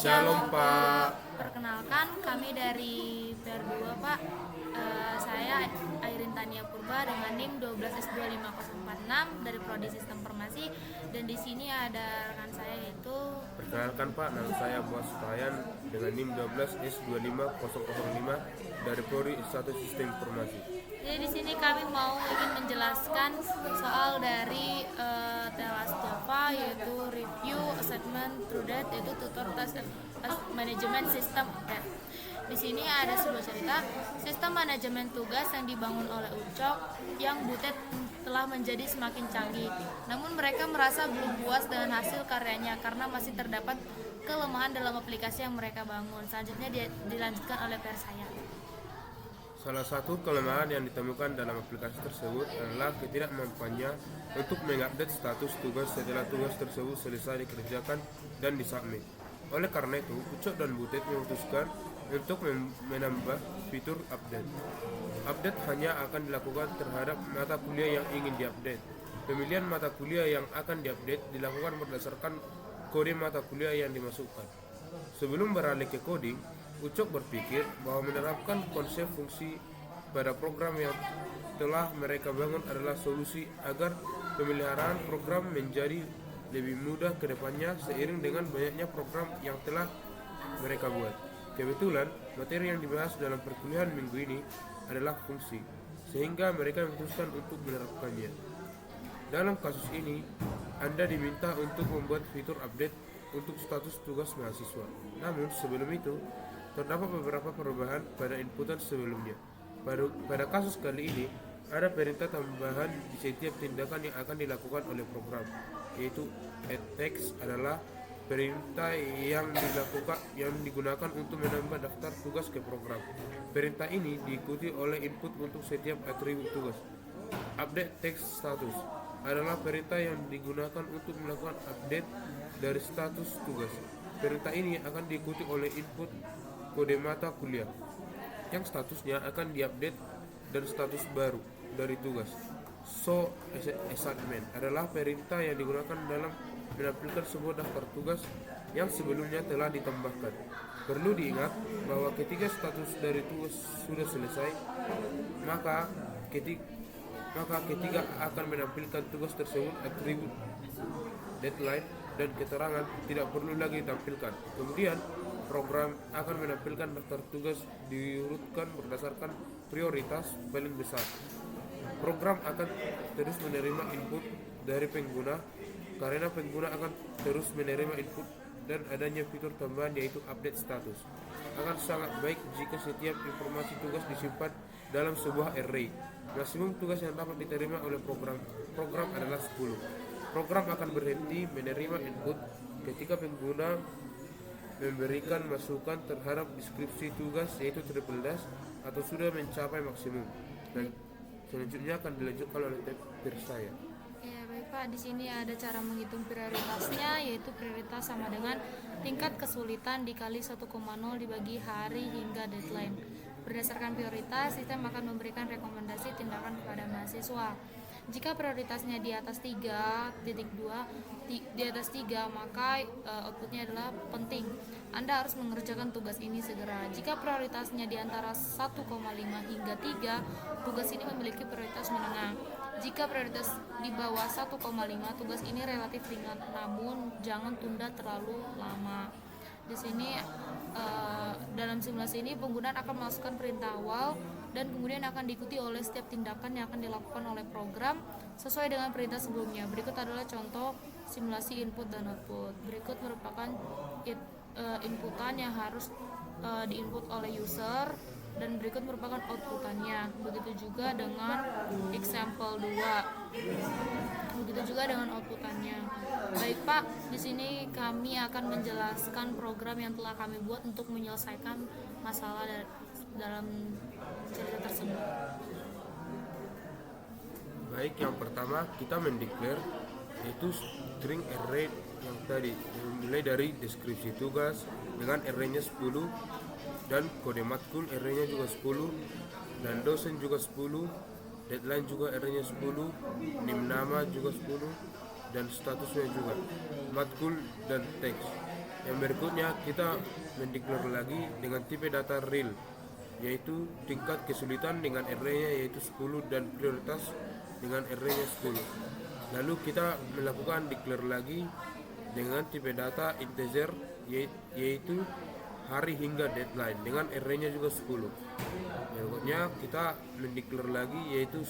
Shalom Pak. Perkenalkan, kami dari PR2 Pak. Saya Airin Tania Purba dengan NIM 12S25046 dari Prodi Sistem Informasi, dan di sini ada rekan saya yaitu. Perkenalkan Pak, nama saya Muhammad Sutayan dengan NIM 12S25005 dari Prodi S1 Sistem Informasi. Jadi di sini kami ingin menjelaskan soal dari TLAS Java, yaitu Review Assessment Through That, yaitu Tutor Task Management System Update. Di sini ada sebuah cerita sistem manajemen tugas yang dibangun oleh Ucok yang Butet telah menjadi semakin canggih. Namun mereka merasa belum puas dengan hasil karyanya karena masih terdapat kelemahan dalam aplikasi yang mereka bangun. Selanjutnya dilanjutkan oleh PR saya. Salah satu kelemahan yang ditemukan dalam aplikasi tersebut adalah ketidakmampuannya untuk mengupdate status tugas setelah tugas tersebut selesai dikerjakan dan disubmit. Oleh karena itu, Ucok dan Butet memutuskan untuk menambah fitur update. Update hanya akan dilakukan terhadap mata kuliah yang ingin diupdate. Pemilihan mata kuliah yang akan diupdate dilakukan berdasarkan kode mata kuliah yang dimasukkan. Sebelum beralih ke coding, Ucok berpikir bahwa menerapkan konsep fungsi pada program yang telah mereka bangun adalah solusi agar pemeliharaan program menjadi lebih mudah ke depannya seiring dengan banyaknya program yang telah mereka buat. Kebetulan, materi yang dibahas dalam perkuliahan minggu ini adalah fungsi, sehingga mereka memutuskan untuk menerapkannya. Dalam kasus ini, Anda diminta untuk membuat fitur update untuk status tugas mahasiswa. Namun, sebelum itu, terdapat beberapa perubahan pada inputan sebelumnya. Pada kasus kali ini, ada perintah tambahan di setiap tindakan yang akan dilakukan oleh program, yaitu add text adalah perintah yang digunakan untuk menambah daftar tugas ke program. Perintah ini diikuti oleh input untuk setiap atribut tugas. Update text status adalah perintah yang digunakan untuk melakukan update dari status tugas. Perintah ini akan diikuti oleh input kode mata kuliah yang statusnya akan diupdate dan status baru dari tugas. So assignment adalah perintah yang digunakan dalam menampilkan sebuah daftar tugas yang sebelumnya telah ditambahkan. Perlu diingat bahwa ketika status dari tugas sudah selesai, maka ketika akan menampilkan tugas tersebut, atribut, deadline, dan keterangan tidak perlu lagi ditampilkan. Kemudian, program akan menampilkan daftar tugas diurutkan berdasarkan prioritas paling besar. Program akan terus menerima input dari pengguna karena pengguna akan terus menerima input, dan adanya fitur tambahan yaitu update status akan sangat baik jika setiap informasi tugas disimpan dalam sebuah array. Maksimum tugas yang dapat diterima oleh program adalah 10. Program akan berhenti menerima input ketika pengguna memberikan masukan terhadap deskripsi tugas yaitu triple dash atau sudah mencapai maksimum, dan selanjutnya akan dilanjutkan oleh PR saya. Ya, baik Pak, di sini ada cara menghitung prioritasnya, yaitu prioritas sama dengan tingkat kesulitan dikali 1,0 dibagi hari hingga deadline. Berdasarkan prioritas, sistem akan memberikan rekomendasi tindakan kepada mahasiswa. Jika prioritasnya di atas 3.2, di atas 3, maka outputnya adalah penting. Anda harus mengerjakan tugas ini segera. Jika prioritasnya di antara 1,5 hingga 3, tugas ini memiliki prioritas menengah. Jika prioritas di bawah 1,5, tugas ini relatif ringan, namun jangan tunda terlalu lama. Di sini dalam simulasi ini penggunaan akan memasukkan perintah awal dan kemudian akan diikuti oleh setiap tindakan yang akan dilakukan oleh program sesuai dengan perintah sebelumnya. Berikut adalah contoh simulasi input dan output. Berikut merupakan inputan yang harus diinput oleh user, dan berikut merupakan outputannya. Begitu juga dengan example 2. Begitu juga dengan outputannya. Baik Pak, di sini kami akan menjelaskan program yang telah kami buat untuk menyelesaikan masalah dalam cerita tersebut. Baik, yang pertama kita mendeklar yaitu string array yang tadi mulai dari deskripsi tugas dengan arraynya 10, dan kode matkul arraynya juga 10, dan dosen juga 10, deadline juga arraynya 10, nim nama juga 10, dan statusnya juga matkul dan teks. Yang berikutnya kita mendeklar lagi dengan tipe data real, yaitu tingkat kesulitan dengan array-nya yaitu 10 dan prioritas dengan array-nya 10. Lalu kita melakukan declare lagi dengan tipe data integer, yaitu hari hingga deadline dengan array-nya juga 10. Berikutnya kita mendeklar lagi yaitu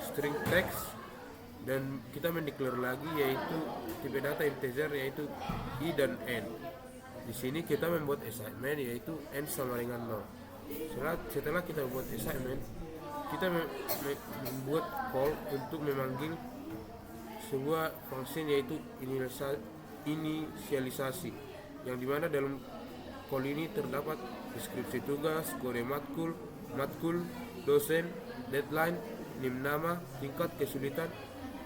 string text, dan kita mendeklar lagi yaitu tipe data integer yaitu i dan n. Di sini kita membuat assignment yaitu n sama dengan 0. Setelah kita buat assignment, kita membuat call untuk memanggil sebuah function yaitu inisialisasi, yang dimana dalam call ini terdapat deskripsi tugas, kode matkul, dosen, deadline, nim nama, tingkat kesulitan,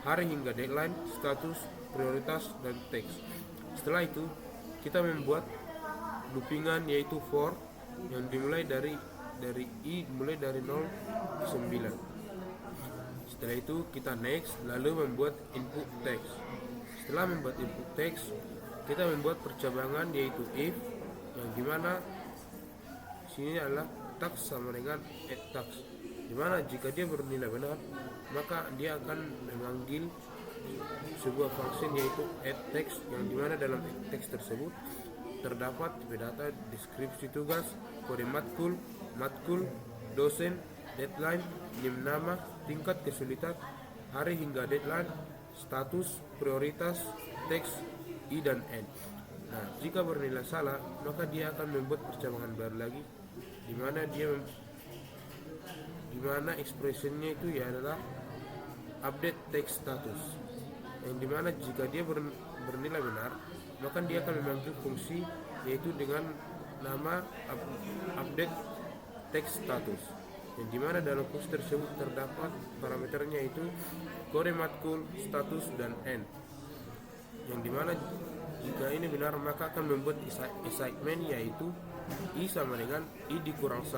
hari hingga deadline, status, prioritas, dan teks. Setelah itu kita membuat loopingan yaitu for yang dimulai dari i mulai dari 0 ke 9. Setelah itu kita next, lalu membuat input text. Setelah membuat input text, kita membuat percabangan yaitu if, yang dimana sini adalah tax sama dengan add tax, dimana jika dia bernilai benar maka dia akan memanggil sebuah function yaitu add text, yang dimana dalam add text tersebut terdapat tipe data deskripsi tugas, kode matkul, dosen, deadline, nim nama, tingkat kesulitan, hari hingga deadline, status, prioritas, teks, i dan n. Nah, jika bernilai salah maka dia akan membuat percabangan baru lagi, dimana expressionnya itu ya adalah update text status, yang dimana jika dia bernilai benar maka dia akan memanggil fungsi yaitu dengan nama update text status, yang dimana dalam fungsi tersebut terdapat parameternya yaitu kode matkul, status, dan n, yang dimana jika ini benar maka akan membuat assignment yaitu i sama dengan i dikurang 1.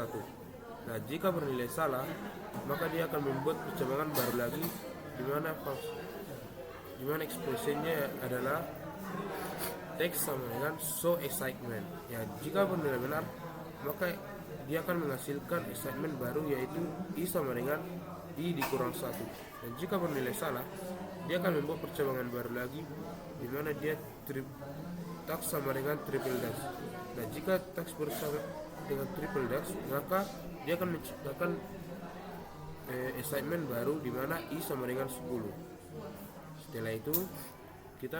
Nah, jika bernilai salah maka dia akan membuat percabangan baru lagi, dimana ekspresinya adalah text sama dengan show assignment. Ya, jika bernilai benar maka dia akan menghasilkan assignment baru yaitu i sama dengan i dikurang 1. Dan jika bernilai salah dia akan membuat percabangan baru lagi, dimana dia tax sama dengan triple dash. Nah, jika tax bersama dengan triple dash maka dia akan menciptakan assignment baru dimana i sama dengan 10. Setelah itu di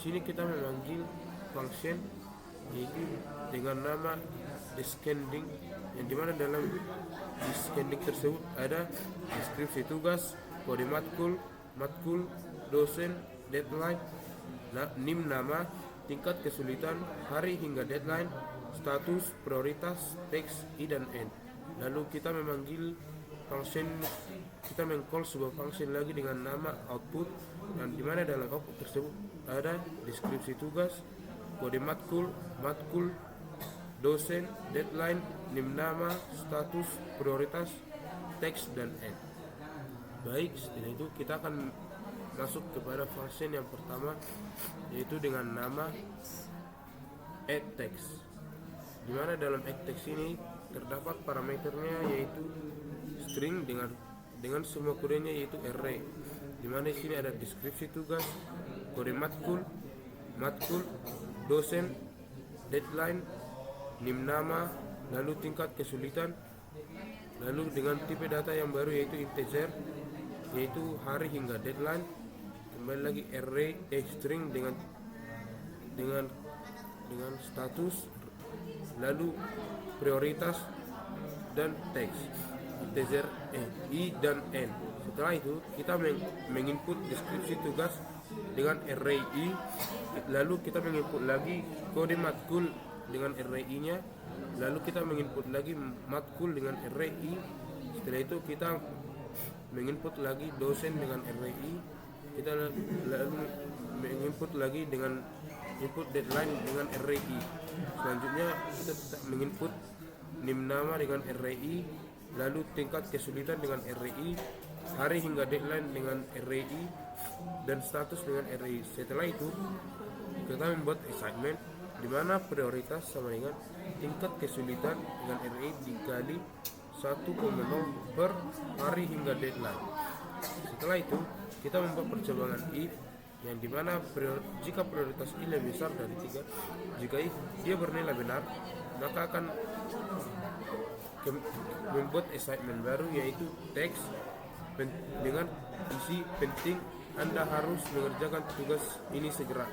sini kita memanggil function yaitu dengan nama descending, yang dimana dalam descending tersebut ada deskripsi tugas, kode matkul, dosen, deadline, nim nama, tingkat kesulitan, hari hingga deadline, status, prioritas, teks, i dan n. Lalu kita memanggil function, kita mengcall sebuah function lagi dengan nama output, dan dimana dalam output tersebut ada deskripsi tugas, kode matkul, dosen, deadline, nim nama, status, prioritas, teks, dan n. Baik, setelah itu kita akan masuk kepada function yang pertama yaitu dengan nama add text, dimana dalam add text ini terdapat parameternya yaitu string dengan semua kodenya yaitu array, dimana di sini ada deskripsi tugas, kode matkul, dosen, deadline, nim nama, lalu tingkat kesulitan, lalu dengan tipe data yang baru yaitu integer, yaitu hari hingga deadline, kembali lagi array string dengan status, lalu prioritas dan teks, integer i dan n. Setelah itu kita menginput deskripsi tugas dengan array i, lalu kita menginput lagi kode matkul dengan array i-nya, lalu kita menginput lagi matkul dengan array i. Setelah itu kita menginput lagi dosen dengan array i, kita lalu menginput lagi dengan input deadline dengan array i. Selanjutnya kita menginput nim nama dengan array i, lalu tingkat kesulitan dengan array i, hari hingga deadline dengan array i, dan status dengan array i. Setelah itu kita membuat assignment di mana prioritas sama dengan tingkat kesulitan dengan RE dikali 1,0 per hari hingga deadline. Setelah itu kita membuat percobaan if yang dimana jika prioritas I lebih besar dari 3, jika dia bernilai benar, maka akan membuat assignment baru yaitu teks dengan isi penting Anda harus mengerjakan tugas ini segera.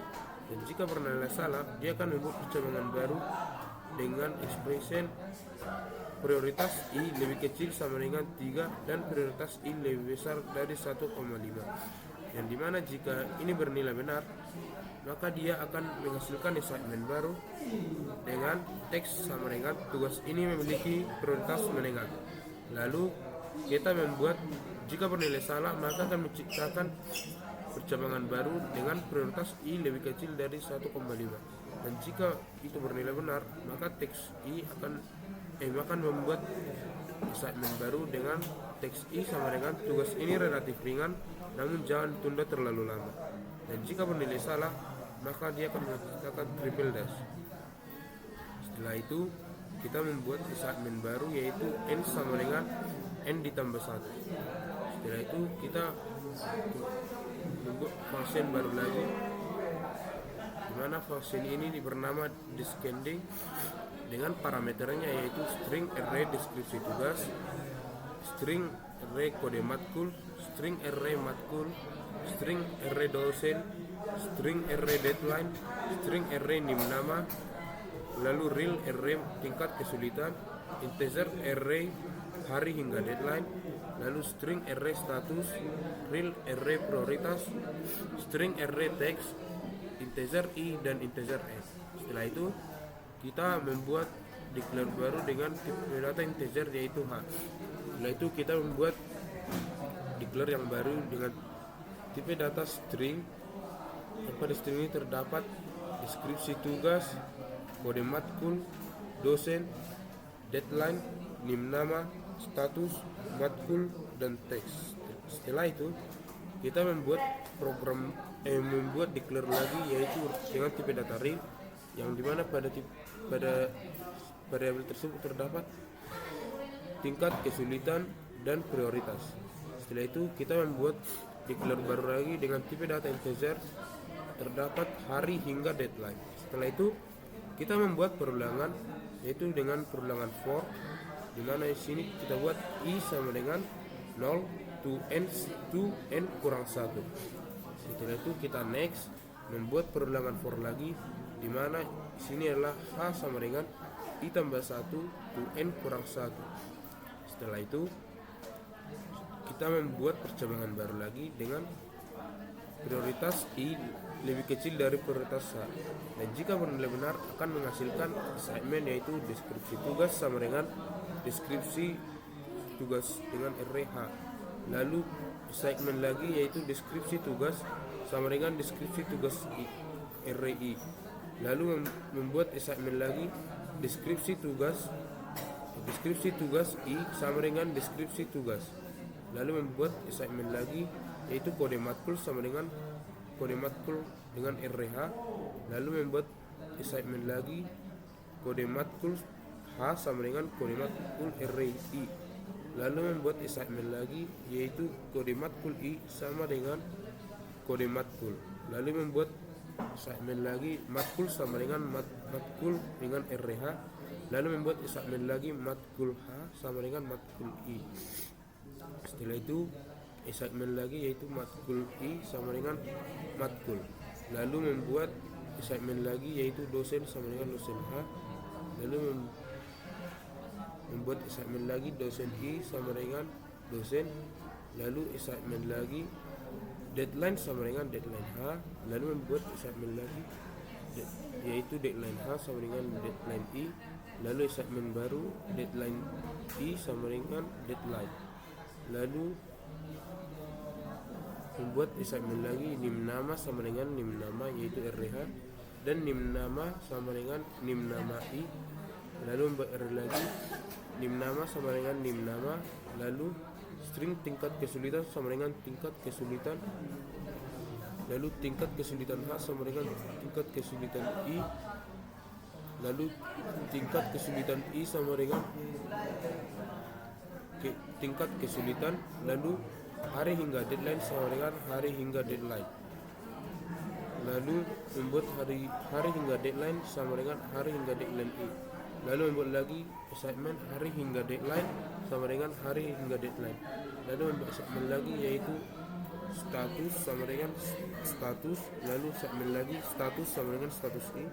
Dan jika bernilai salah, dia akan membuat percobaan baru dengan expression prioritas I lebih kecil sama dengan 3 dan prioritas I lebih besar dari 1,5. Yang dimana jika ini bernilai benar, maka dia akan menghasilkan assignment baru dengan teks sama dengan tugas ini memiliki prioritas menengah. Lalu kita membuat jika bernilai salah, maka akan menciptakan percobaan baru dengan prioritas I lebih kecil dari 1,5. Dan jika itu bernilai benar, maka teks I akan membuat assignment baru dengan teks I sama dengan tugas ini relatif ringan, namun jangan tunda terlalu lama. Dan jika bernilai salah, maka dia akan menciptakan triple dash. Setelah itu kita membuat assignment baru yaitu n sama dengan n ditambah 1. Setelah itu kita membuat function baru lagi, dimana function ini bernama descending dengan parameternya yaitu string array deskripsi tugas, string array kode matkul, string array matkul, string array dosen, string array deadline, string array nim nama, lalu real array tingkat kesulitan, integer array hari hingga deadline, lalu string array status, real array prioritas, string array text, integer I dan integer S. Setelah itu kita membuat declare baru dengan tipe data integer yaitu H. Setelah itu kita membuat declare yang baru dengan tipe data string. Pada string ini terdapat deskripsi tugas, kode matkul, dosen, deadline, nim nama, status, matkul, dan teks. Setelah itu kita membuat membuat declare lagi yaitu dengan tipe data real yang dimana pada variabel tersebut terdapat tingkat kesulitan dan prioritas. Setelah itu kita membuat declare baru lagi dengan tipe data integer, terdapat hari hingga deadline. Setelah itu kita membuat perulangan yaitu dengan perulangan for, dimana di sini kita buat I sama dengan 0 to n kurang 1. Setelah itu kita next membuat perulangan for lagi, dimana di sini adalah H sama dengan I tambah 1 to n kurang 1. Setelah itu kita membuat percobaan baru lagi dengan prioritas I lebih kecil dari prioritas H. Dan jika bernilai benar akan menghasilkan assignment yaitu deskripsi tugas sama dengan deskripsi tugas dengan array H. Lalu assignment lagi yaitu deskripsi tugas sama dengan deskripsi tugas array I. Lalu membuat assignment lagi deskripsi tugas I sama dengan deskripsi tugas. Lalu membuat assignment lagi yaitu kode matkul sama dengan kode matkul dengan array H. Lalu membuat assignment lagi kode matkul H sama dengan kode matkul array I. Lalu membuat assignment lagi yaitu kode matkul I sama dengan kode matkul. Lalu membuat assignment lagi matkul sama dengan matkul dengan array H. Lalu membuat assignment lagi matkul H sama dengan matkul I. Setelah itu assignment lagi yaitu matkul I sama dengan matkul. Lalu membuat assignment lagi yaitu dosen sama dengan dosen H. Lalu membuat assignment lagi dosen I sama dengan dosen. Lalu assignment lagi deadline sama dengan deadline H. Lalu membuat assignment lagi yaitu deadline H sama dengan deadline I. Lalu assignment baru deadline I sama dengan deadline. Lalu membuat assignment lagi nim nama sama dengan nim nama yaitu RH, dan nim nama sama dengan nim nama I. Lalu membuat lagi nim nama sama dengan nim nama. Lalu string tingkat kesulitan sama dengan tingkat kesulitan lalu tingkat kesulitan H sama dengan tingkat kesulitan I, lalu tingkat kesulitan I sama dengan tingkat kesulitan, lalu hari hingga deadline sama dengan hari hingga deadline, lalu membuat hari hingga deadline sama dengan hari hingga deadline I, lalu membuat lagi assignment hari hingga deadline sama dengan hari hingga deadline, lalu membuat assignment lagi yaitu status sama dengan status, lalu assignment lagi status sama dengan status I,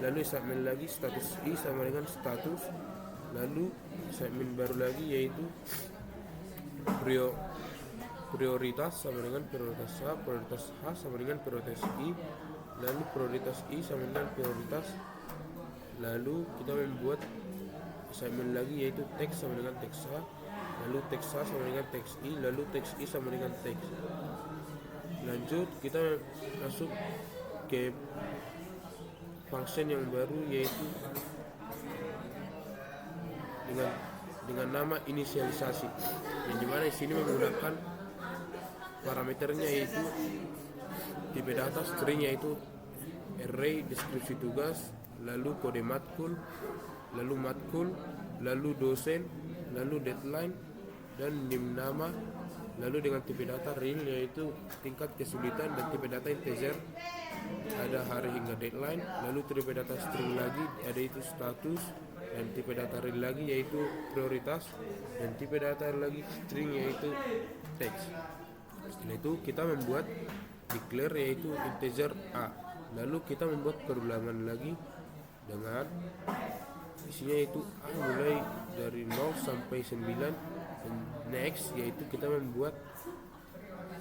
lalu assignment lagi status I sama dengan status, lalu assignment baru lagi yaitu prioritas sama dengan prioritas H sama dengan prioritas I, lalu prioritas I sama dengan prioritas, lalu kita membuat assignment lagi yaitu teks sama dengan teks H, lalu teks H sama dengan teks I, lalu teks I sama dengan teks. Lanjut kita masuk ke function yang baru yaitu dengan nama inisialisasi, yang dimana di sini menggunakan parameternya yaitu tipe data string yaitu array, deskripsi tugas, lalu kode matkul, lalu dosen, lalu deadline, dan nim nama, lalu dengan tipe data real yaitu tingkat kesulitan, dan tipe data integer ada hari hingga deadline, lalu tipe data string lagi ada itu status, dan tipe data real lagi yaitu prioritas, dan tipe data lagi string yaitu teks. Setelah itu kita membuat declare yaitu integer A, lalu kita membuat perulangan lagi dengan isinya yaitu A mulai dari 0 sampai 9, dan next yaitu kita membuat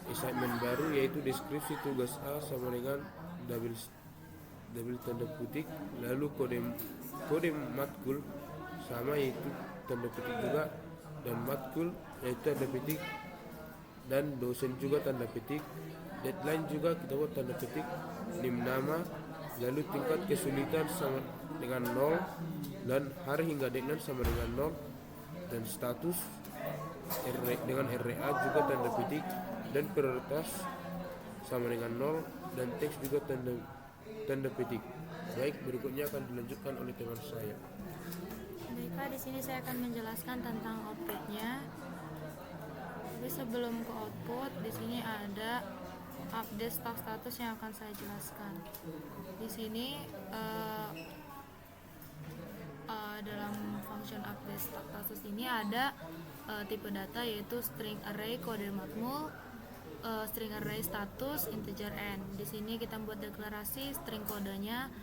assignment baru yaitu deskripsi tugas A sama dengan double tanda petik, lalu kode matkul sama yaitu tanda petik juga, dan matkul yaitu tanda petik, dan dosen juga tanda petik, deadline juga kita buat tanda petik, nim nama, lalu tingkat kesulitan sama dengan 0, dan hari hingga deadline sama dengan 0, dan status dengan RA juga tanda petik, dan prioritas sama dengan 0, dan teks juga tanda petik. Baik, berikutnya akan dilanjutkan oleh teman saya. Baiklah, di sini saya akan menjelaskan tentang outputnya. Tapi sebelum ke output, di sini ada update status yang akan saya jelaskan. Di sini dalam function update status ini ada tipe data yaitu string array, kode matmul, string array status, integer n. Di sini kita buat deklarasi string kodenya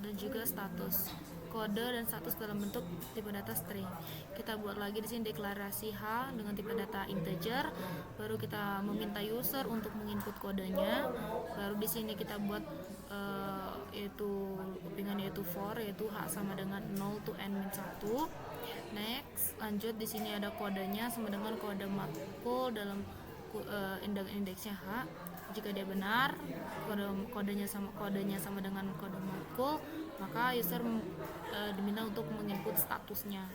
dan juga status kode dan status dalam bentuk tipe data string. Kita buat lagi di sini deklarasi H dengan tipe data integer, baru kita meminta user untuk menginput kodenya, baru di sini kita buat yaitu kepingan yaitu for yaitu H sama dengan 0 to n min 1. Next, lanjut di sini ada kodenya sama dengan kode matkul dalam indeksnya H. Jika dia benar, kodenya sama dengan kode matkul, maka user diminta untuk menginput statusnya.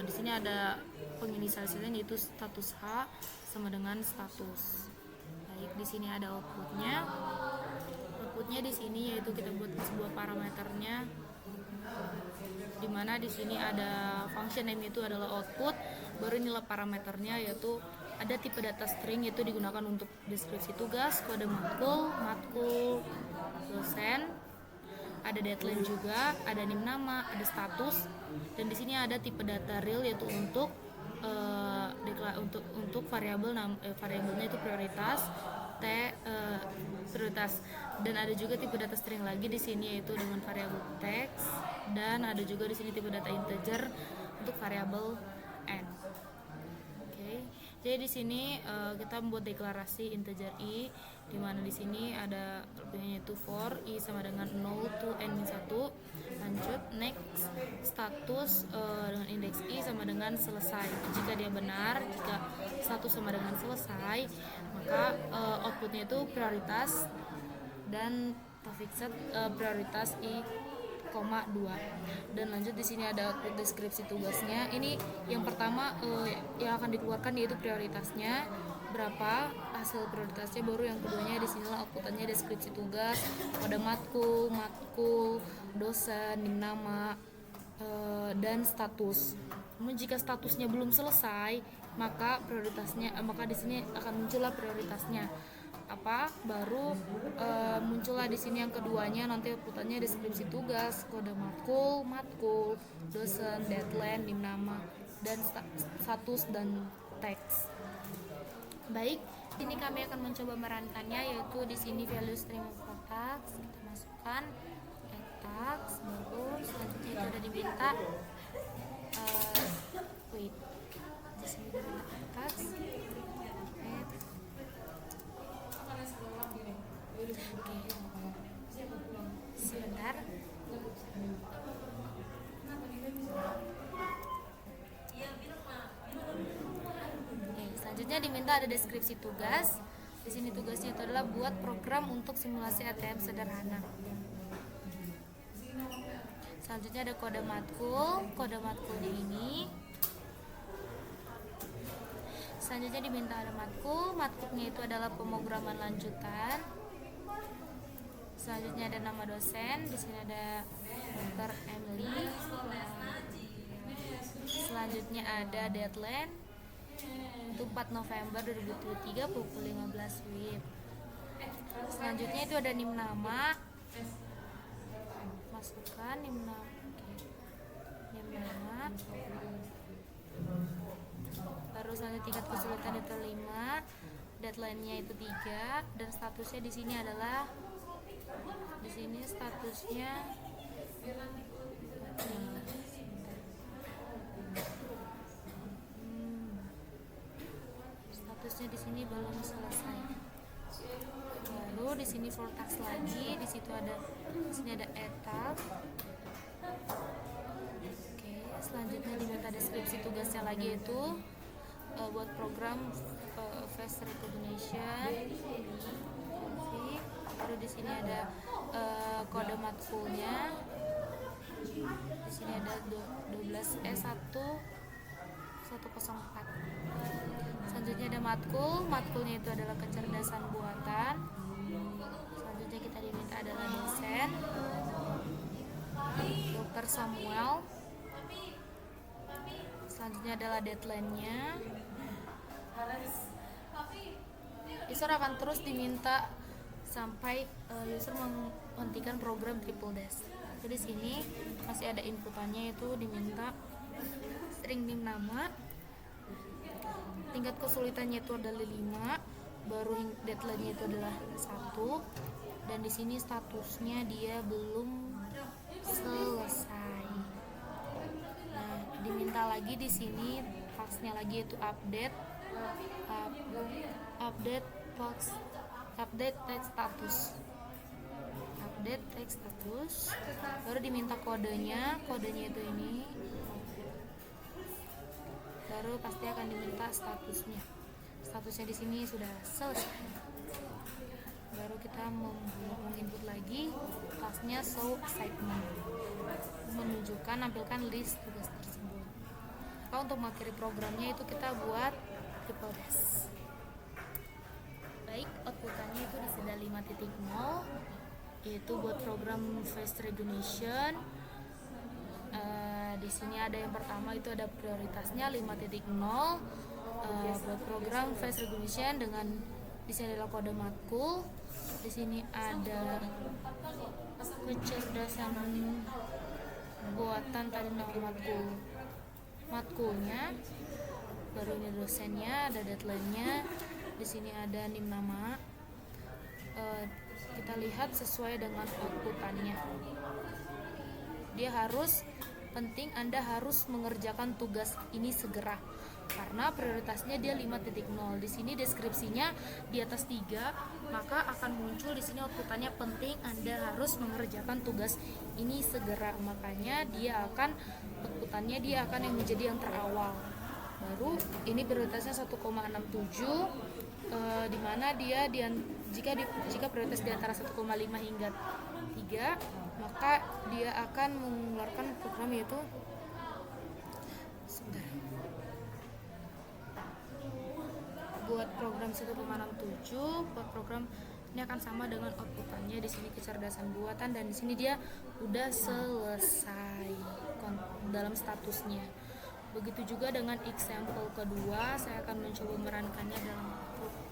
Di sini ada penginisialisasian yaitu status H sama dengan status. Baik, di sini ada outputnya. Outputnya di sini yaitu kita buat sebuah parameternya, di mana di sini ada function name itu adalah output, baru nilai parameternya yaitu ada tipe data string yaitu digunakan untuk deskripsi tugas, kode matkul, dosen, ada deadline juga, ada nim nama, ada status, dan di sini ada tipe data real yaitu untuk variabelnya itu prioritas, dan ada juga tipe data string lagi di sini yaitu dengan variabel teks, dan ada juga di sini tipe data integer untuk variabel n. Jadi di sini kita membuat deklarasi integer i, di mana di sini ada lebihnya itu for i sama dengan 0 to n min 1. Lanjut, next, status dengan indeks i sama dengan selesai. Jika dia benar, jika status sama dengan selesai, maka outputnya itu prioritas dan fixed prioritas i, 2. Dan lanjut di sini ada deskripsi tugasnya. Ini yang pertama yang akan dikeluarkan yaitu prioritasnya, berapa hasil prioritasnya, baru yang keduanya di sinilah outputannya deskripsi tugas, kode matkul, dosen, nim nama, dan status. Namun jika statusnya belum selesai, maka maka di sini akan muncullah prioritasnya. Baru muncullah di sini yang keduanya, nanti outputannya deskripsi tugas, kode matkul, dosen, deadline, nim nama, dan status dan teks. Baik, ini kami akan mencoba merankannya, yaitu di sini value stream of tax kita masukkan tax, baru selanjutnya itu ada diminta di sini diminta tax, sebentar. Selanjutnya diminta ada deskripsi tugas. Di sini tugasnya itu adalah buat program untuk simulasi ATM sederhana. Selanjutnya ada kode matkulnya ini. Selanjutnya diminta ada matkulnya itu adalah pemrograman lanjutan. Selanjutnya ada nama dosen, di sini ada Dr. Emily. Selanjutnya ada deadline, itu 4 November 2023 pukul 15 WIB. Selanjutnya itu ada nim nama, masukkan nim nama. Baru selanjutnya tingkat kesulitan itu 5, deadline-nya itu 3, dan statusnya di sini adalah statusnya di sini belum selesai. Baru di sini for tax lagi, di sini ada etal. Selanjutnya diminta deskripsi tugasnya lagi, itu buat program face recognition. Baru di sini ada kode matkulnya. Di sini ada 12E1104. Selanjutnya ada matkulnya itu adalah kecerdasan buatan. Selanjutnya kita diminta adalah dosen, Dr. Samuel. Selanjutnya adalah deadline-nya. User akan terus diminta sampai user menghentikan program triple dash. Jadi di sini masih ada inputannya, itu diminta string nim nama, tingkat kesulitannya itu adalah 5, baru deadline-nya itu adalah 1, dan di sini statusnya dia belum selesai. Nah, diminta lagi di sini tasknya lagi, itu update text status. Baru diminta kodenya itu ini. Baru pasti akan diminta statusnya di sini sudah selesai. Baru kita menginput lagi tasknya show assignment, menunjukkan nampilkan list tugas tersebut. Untuk mengakhiri programnya itu kita buat triple dash. Baik, outputannya itu di sini 5.0, yaitu buat program face recognition. Di sini ada yang pertama itu ada prioritasnya 5.0, buat program face recognition dengan di sini adalah kode matkul. Di sini ada kecerdasan buatan tadi nama matkulnya. Baru ini dosennya, ada deadline-nya. Di sini ada nim nama. Kita lihat sesuai dengan outputannya. Anda harus mengerjakan tugas ini segera karena prioritasnya dia 5.0. Di sini deskripsinya di atas 3, maka akan muncul di sini outputannya penting Anda harus mengerjakan tugas ini segera. Makanya outputannya dia akan yang menjadi yang terawal. Baru ini prioritasnya 1,67, di mana dia jika prioritas di antara 1,5 hingga 3, maka dia akan mengeluarkan program yaitu buat program 1,67, buat program ini akan sama dengan outputannya. Di sini kecerdasan buatan, dan di sini dia udah selesai dalam statusnya. Begitu juga dengan example kedua, saya akan mencoba merankannya dalam output.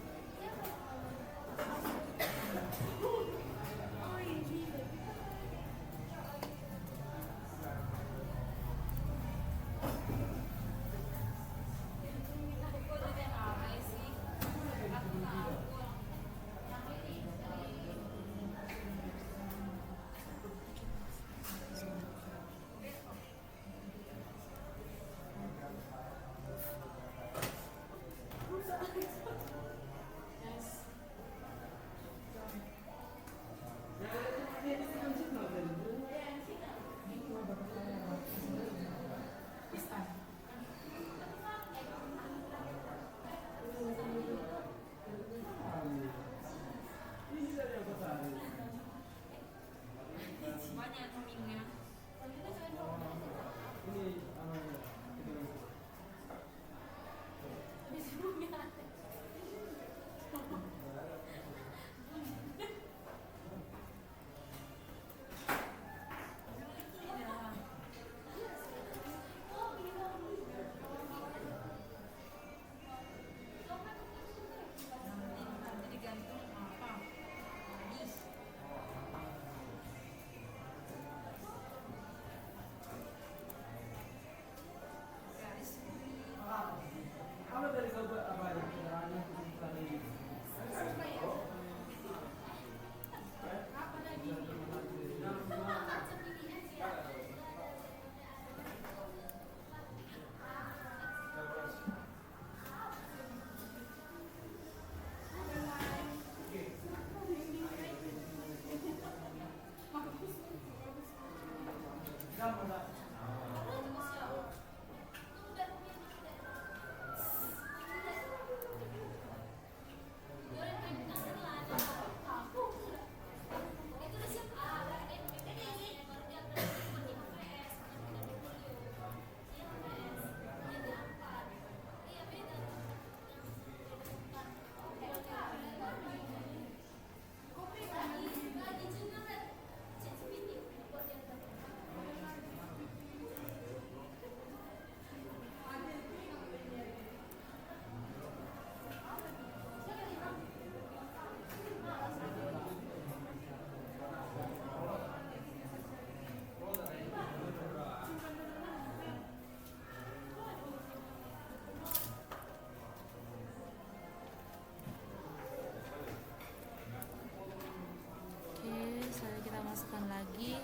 Lagi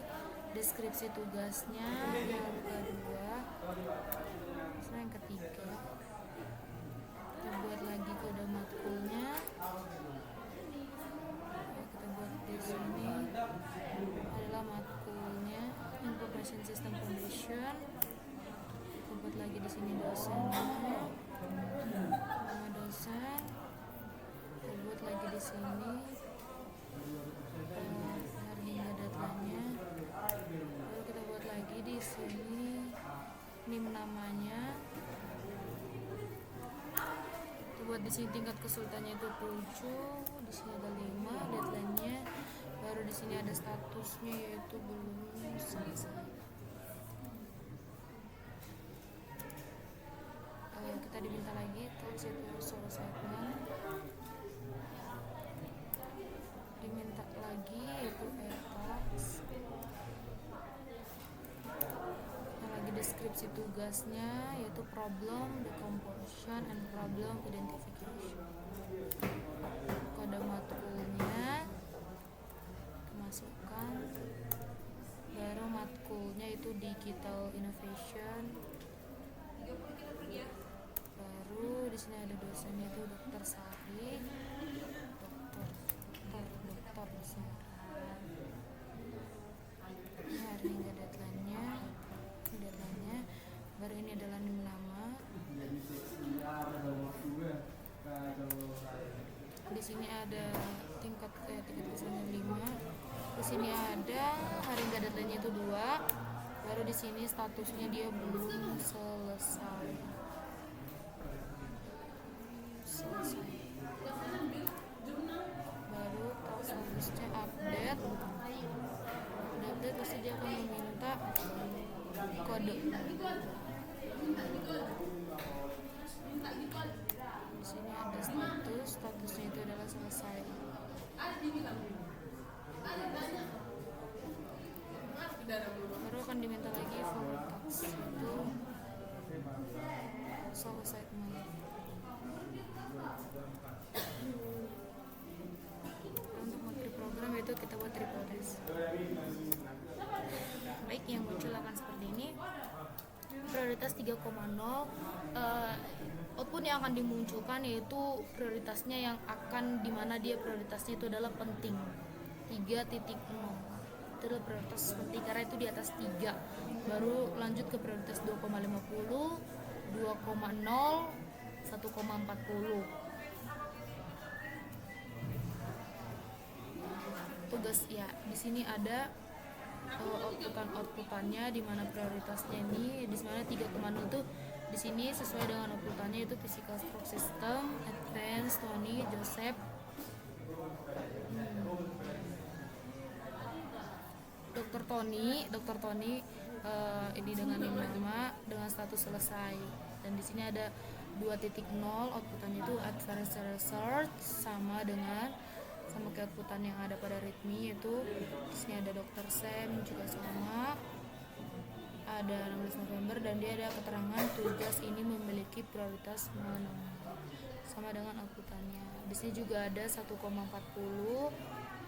deskripsi tugasnya yang kedua, yang ketiga, kita buat lagi kode matkulnya. Kita buat di sini adalah matkulnya, Information System Foundation. Kita buat lagi di sini dosennya, nama dosen. Kita buat lagi di sini deadline-nya, lalu kita buat lagi di sini NIM namanya, kita buat di sini tingkat kesulitannya itu 7, di sini ada 5 deadline-nya, baru di sini ada statusnya yaitu belum selesai. Kita diminta lagi task itu selesaikan, diminta lagi yaitu lagi deskripsi tugasnya yaitu problem decomposition and problem identification. Kode matkulnya masukkan, baru matkulnya itu digital innovation, baru di sini ada dosennya itu Dr. Sari, dokter Sarah. Ini hari hingga deadline-nya, baru ini adalah NIM nama. Di sini ada tingkat kesulitan 5. Di sini ada hari hingga deadline-nya itu 2. Baru di sini statusnya dia belum selesai. selesai. Baru task listnya update. Udah update pasti dia akan meminta kode. Di sini ada statusnya itu adalah selesai. Baru akan diminta lagi forward task, itu selesai kembali. Untuk materi program itu kita buat triple test. Baik, yang muncul akan seperti ini. Prioritas 3,0, output yang akan dimunculkan yaitu prioritasnya yang akan dimana dia prioritasnya itu adalah penting 3.0. Itu adalah prioritas penting karena itu di atas 3. Baru lanjut ke prioritas 2,50, 2,0, 1,40. Tugas ya, di sini ada outputannya di mana prioritasnya ini di mana 3,0 itu di sini sesuai dengan outputannya itu physical stroke system, advanced, Tony, Joseph. Dr. Tony ini dengan nama dengan status selesai, dan di sini ada 2.0 outputannya itu advanced research sama kayak outputan yang ada pada README, yaitu di sini ada Dr. Sam juga sama, ada 16 November, dan dia ada keterangan tugas ini memiliki prioritas sama dengan outputannya. Di sini juga ada 1,40.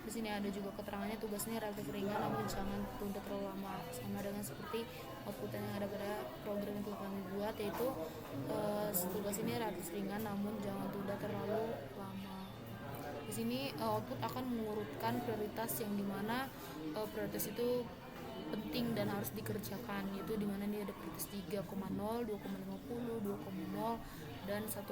Di sini ada juga keterangannya tugas ini relatif ringan namun jangan tunda terlalu lama, sama dengan seperti output yang ada pada program yang telah kami buat, yaitu tugas ini relatif ringan namun jangan tunda terlalu lama. Di sini output akan mengurutkan prioritas yang dimana prioritas itu penting dan harus dikerjakan, yaitu dimana ini ada prioritas 3,0, 2,50, 2,0 dan 1,40.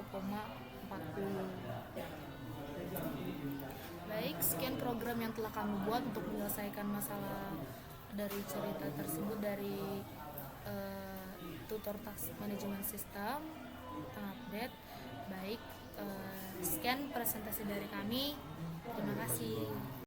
Baik, sekian program yang telah kami buat untuk menyelesaikan masalah dari cerita tersebut dari tutor task management system tentang update. Baik, sekian presentasi dari kami. Terima kasih.